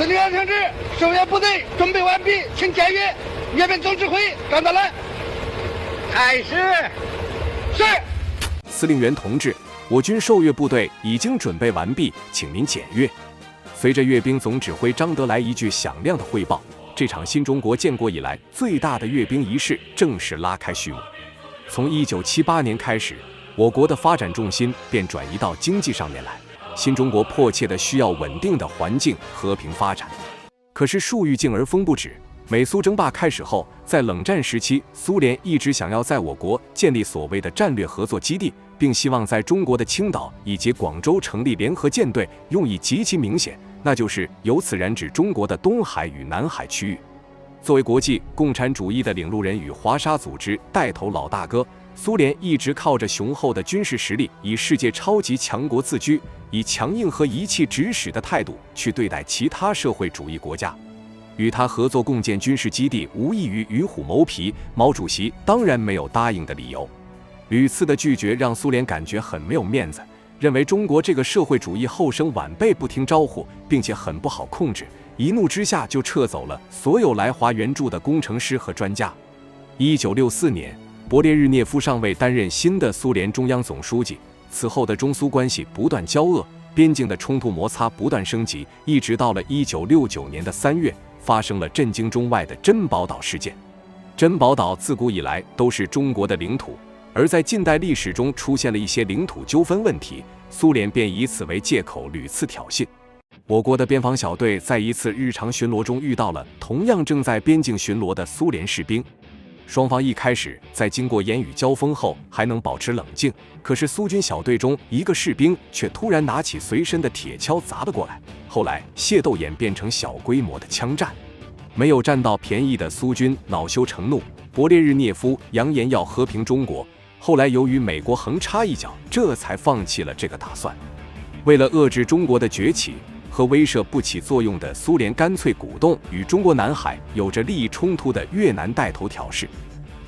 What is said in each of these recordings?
司令员听旨，受阅部队准备完毕，请检阅。阅兵总指挥张德兰。开始。是。司令员同志，我军受阅部队已经准备完毕，请您检阅。随着阅兵总指挥张德来一句响亮的汇报，这场新中国建国以来最大的阅兵仪式正式拉开序幕。从1978年开始，我国的发展重心便转移到经济上面来。新中国迫切地需要稳定的环境、和平发展。可是树欲静而风不止。美苏争霸开始后，在冷战时期，苏联一直想要在我国建立所谓的战略合作基地，并希望在中国的青岛以及广州成立联合舰队，用意极其明显，那就是由此染指中国的东海与南海区域。作为国际共产主义的领路人与华沙组织带头老大哥，苏联一直靠着雄厚的军事实力，以世界超级强国自居，以强硬和一气指使的态度去对待其他社会主义国家。与他合作共建军事基地，无异于与虎谋皮。毛主席当然没有答应的理由，屡次的拒绝让苏联感觉很没有面子，认为中国这个社会主义后生晚辈不听招呼，并且很不好控制。一怒之下就撤走了所有来华援助的工程师和专家。1964年，勃列日涅夫上位担任新的苏联中央总书记，此后的中苏关系不断交恶，边境的冲突摩擦不断升级，一直到了1969年的3月，发生了震惊中外的珍宝岛事件。珍宝岛自古以来都是中国的领土，而在近代历史中出现了一些领土纠纷问题，苏联便以此为借口屡次挑衅。我国的边防小队在一次日常巡逻中遇到了同样正在边境巡逻的苏联士兵，双方一开始在经过言语交锋后还能保持冷静，可是苏军小队中一个士兵却突然拿起随身的铁锹砸了过来，后来械斗演变成小规模的枪战。没有占到便宜的苏军恼羞成怒，勃列日涅夫扬言要和平中国，后来由于美国横插一脚，这才放弃了这个打算。为了遏制中国的崛起和威慑不起作用的苏联，干脆鼓动与中国南海有着利益冲突的越南带头挑事。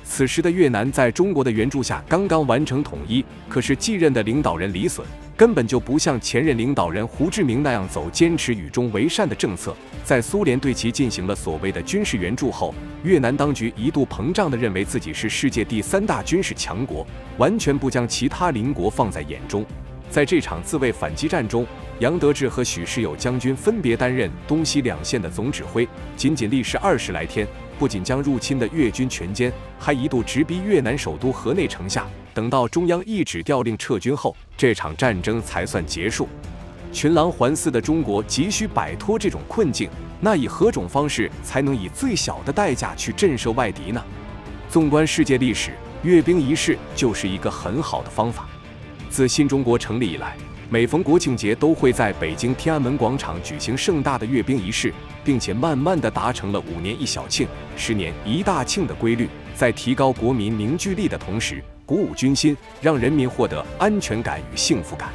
此时的越南在中国的援助下刚刚完成统一，可是继任的领导人李隼根本就不像前任领导人胡志明那样走坚持与中为善的政策。在苏联对其进行了所谓的军事援助后，越南当局一度膨胀地认为自己是世界第3大军事强国，完全不将其他邻国放在眼中。在这场自卫反击战中，杨得志和许世友将军分别担任东西两线的总指挥，仅历时20来天，不仅将入侵的越军全歼，还一度直逼越南首都河内城下。等到中央一纸调令撤军后，这场战争才算结束。群狼环伺的中国急需摆脱这种困境，那以何种方式才能以最小的代价去震慑外敌呢？纵观世界历史，阅兵仪式就是一个很好的方法。自新中国成立以来，每逢国庆节都会在北京天安门广场举行盛大的阅兵仪式，并且慢慢地达成了5年一小庆、10年一大庆的规律，在提高国民凝聚力的同时，鼓舞军心，让人民获得安全感与幸福感。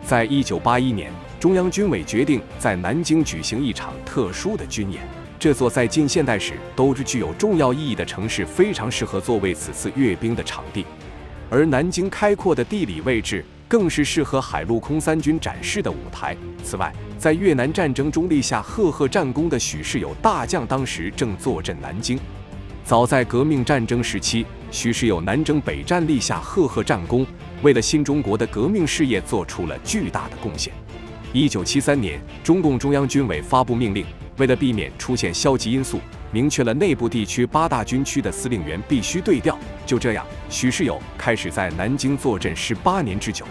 在1981年，中央军委决定在南京举行一场特殊的军演。这座在近现代史都具有重要意义的城市，非常适合作为此次阅兵的场地。而南京开阔的地理位置更是适合海陆空3军展示的舞台。此外，在越南战争中立下赫赫战功的许世友大将，当时正坐镇南京。早在革命战争时期，许世友南征北战立下赫赫战功，为了新中国的革命事业做出了巨大的贡献。1973年，中共中央军委发布命令，为了避免出现消极因素，明确了内部地区8大军区的司令员必须对调。就这样，许世友开始在南京坐镇18年之久。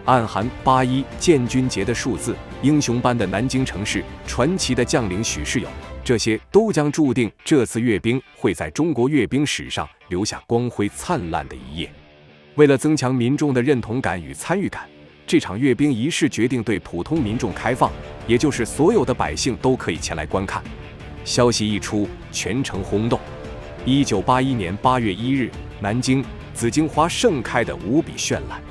暗含81建军节的数字，英雄般的南京城市，传奇的将领许世友，这些都将注定这次阅兵会在中国阅兵史上留下光辉灿烂的一页。为了增强民众的认同感与参与感，这场阅兵仪式决定对普通民众开放，也就是所有的百姓都可以前来观看。消息一出，全城轰动。1981年8月1日，南京紫荆花盛开得无比绚烂。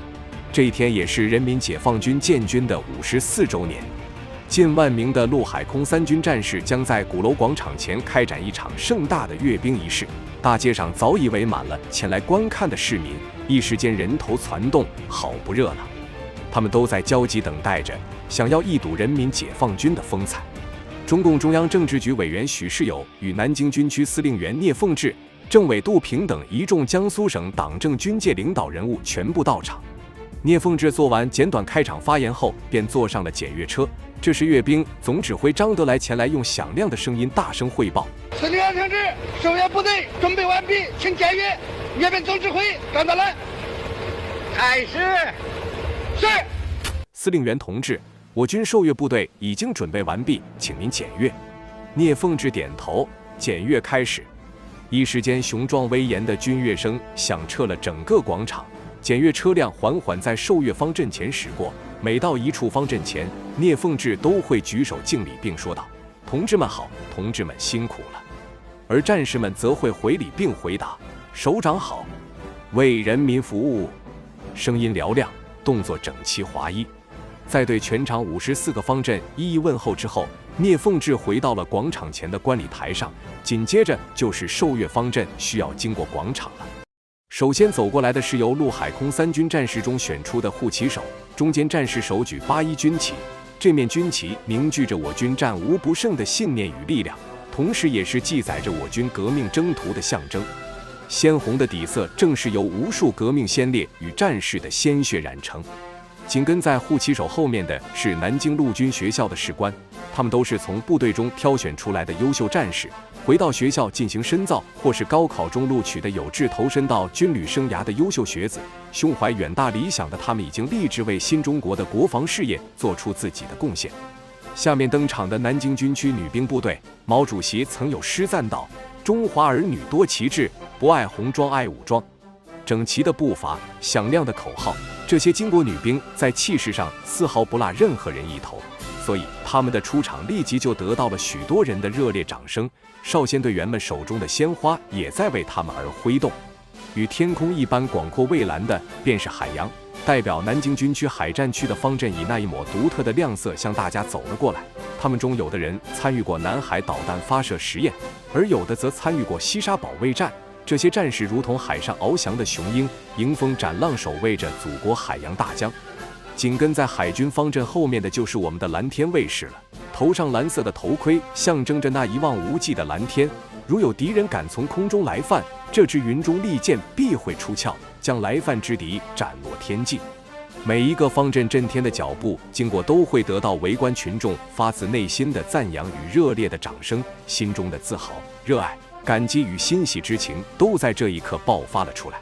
这一天也是人民解放军建军的54周年。近万名的陆海空3军战士将在鼓楼广场前开展一场盛大的阅兵仪式，大街上早已围满了前来观看的市民，一时间人头攒动，好不热闹。他们都在焦急等待着，想要一睹人民解放军的风采。中共中央政治局委员许世友与南京军区司令员聂凤智、政委杜平等一众江苏省党政军界领导人物全部到场。聂凤智做完简短开场发言后，便坐上了检阅车。这时，阅兵总指挥张德来前来，用响亮的声音大声汇报：司令员听旨，受阅部队准备完毕，请检阅。阅兵总指挥张德来。开始。是。司令员同志，我军受阅部队已经准备完毕，请您检阅。聂凤智点头，检阅开始。一时间，雄壮威严的军乐声响彻了整个广场。检阅车辆缓缓在受阅方阵前驶过，每到一处方阵前，聂凤智都会举手敬礼，并说道：“同志们好，同志们辛苦了。”而战士们则会回礼并回答：“首长好，为人民服务。”声音嘹亮，动作整齐划一。在对全场54个方阵一一问候之后，聂凤智回到了广场前的观礼台上。紧接着就是受阅方阵需要经过广场了。首先走过来的是由陆海空三军战士中选出的护旗手，中间战士手举81军旗，这面军旗凝聚着我军战无不胜的信念与力量，同时也是记载着我军革命征途的象征。鲜红的底色正是由无数革命先烈与战士的鲜血染成。紧跟在护旗手后面的是南京陆军学校的士官，他们都是从部队中挑选出来的优秀战士，回到学校进行深造，或是高考中录取的有志投身到军旅生涯的优秀学子。胸怀远大理想的他们已经立志为新中国的国防事业做出自己的贡献。下面登场的南京军区女兵部队，毛主席曾有诗赞道：“中华儿女多奇志，不爱红装爱武装。”整齐的步伐，响亮的口号，这些巾帼女兵在气势上丝毫不落任何人一头，所以他们的出场立即就得到了许多人的热烈掌声。少先队员们手中的鲜花也在为他们而挥动。与天空一般广阔蔚蓝的便是海洋，代表南京军区海战区的方阵以那一抹独特的亮色向大家走了过来。他们中有的人参与过南海导弹发射实验，而有的则参与过西沙保卫战。这些战士如同海上翱翔的雄鹰，迎风展浪，守卫着祖国海洋大江。紧跟在海军方阵后面的就是我们的蓝天卫士了，头上蓝色的头盔象征着那一望无际的蓝天。如有敌人敢从空中来犯，这支云中利箭必会出鞘，将来犯之敌斩落天际。每一个方阵震天的脚步经过，都会得到围观群众发自内心的赞扬与热烈的掌声，心中的自豪、热爱、感激与欣喜之情都在这一刻爆发了出来。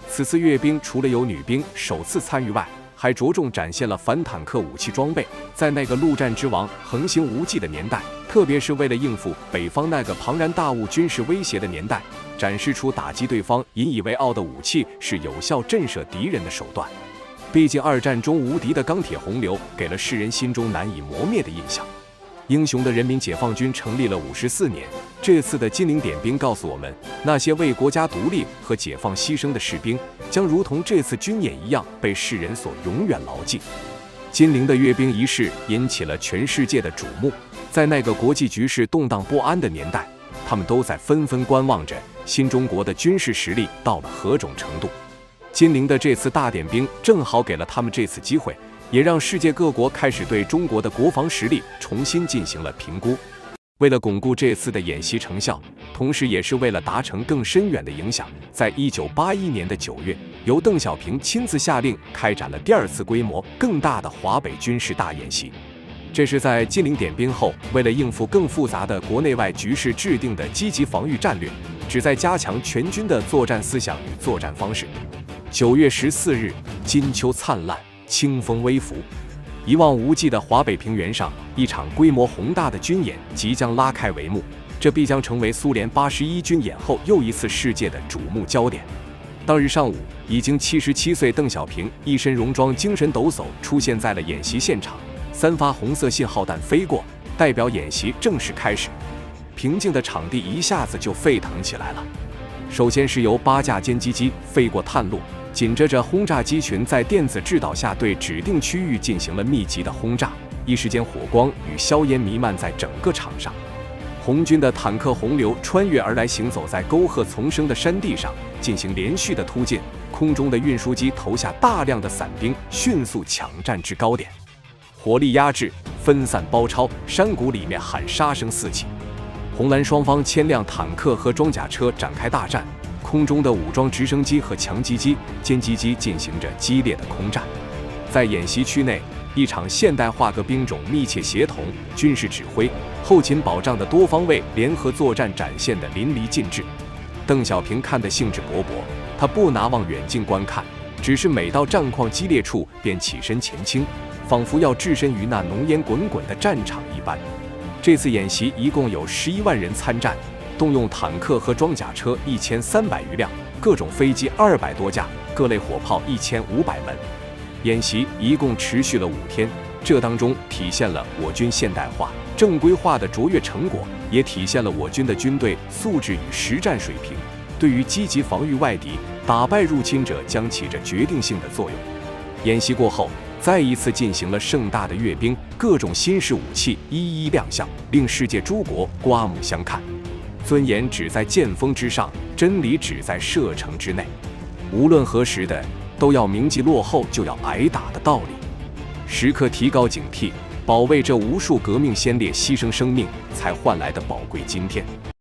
此次阅兵除了有女兵首次参与外，还着重展现了反坦克武器装备。在那个陆战之王横行无忌的年代，特别是为了应付北方那个庞然大物军事威胁的年代，展示出打击对方引以为傲的武器是有效震慑敌人的手段。毕竟二战中无敌的钢铁洪流给了世人心中难以磨灭的印象。英雄的人民解放军成立了54年，这次的金陵点兵告诉我们，那些为国家独立和解放牺牲的士兵，将如同这次军演一样被世人所永远牢记。金陵的阅兵仪式引起了全世界的瞩目，在那个国际局势动荡不安的年代，他们都在纷纷观望着新中国的军事实力到了何种程度。金陵的这次大点兵正好给了他们这次机会，也让世界各国开始对中国的国防实力重新进行了评估。为了巩固这次的演习成效，同时也是为了达成更深远的影响，在1981年的9月，由邓小平亲自下令开展了第二次规模更大的华北军事大演习。这是在金陵点兵后，为了应付更复杂的国内外局势制定的积极防御战略，旨在加强全军的作战思想与作战方式。9月14日，金秋灿烂，清风微拂，一望无际的华北平原上，一场规模宏大的军演即将拉开帷幕，这必将成为苏联81军演后又一次世界的瞩目焦点。当日上午，已经77岁邓小平一身戎装，精神抖擞出现在了演习现场，3发红色信号弹飞过，代表演习正式开始。平静的场地一下子就沸腾起来了。首先是由8架歼击机飞过探路，紧接着轰炸机群在电子制导下对指定区域进行了密集的轰炸，一时间火光与硝烟弥漫在整个场上。红军的坦克洪流穿越而来，行走在沟壑丛生的山地上，进行连续的突进。空中的运输机投下大量的伞兵，迅速抢占至高点，火力压制，分散包抄，山谷里面喊杀声四起。红蓝双方千辆坦克和装甲车展开大战，空中的武装直升机和强击机、歼击机进行着激烈的空战。在演习区内，一场现代化各兵种密切协同、军事指挥、后勤保障的多方位联合作战展现得淋漓尽致。邓小平看得兴致勃勃，他不拿望远镜观看，只是每到战况激烈处便起身前倾，仿佛要置身于那浓烟滚滚的战场一般。这次演习一共有11万人参战，动用坦克和装甲车1300余辆，各种飞机200多架，各类火炮1500门。演习一共持续了5天，这当中体现了我军现代化、正规化的卓越成果，也体现了我军的军队素质与实战水平，对于积极防御外敌、打败入侵者将起着决定性的作用。演习过后，再一次进行了盛大的阅兵，各种新式武器一一亮相，令世界诸国刮目相看。尊严只在剑锋之上，真理只在射程之内。无论何时的，都要铭记落后就要挨打的道理，时刻提高警惕，保卫这无数革命先烈牺牲生命才换来的宝贵今天。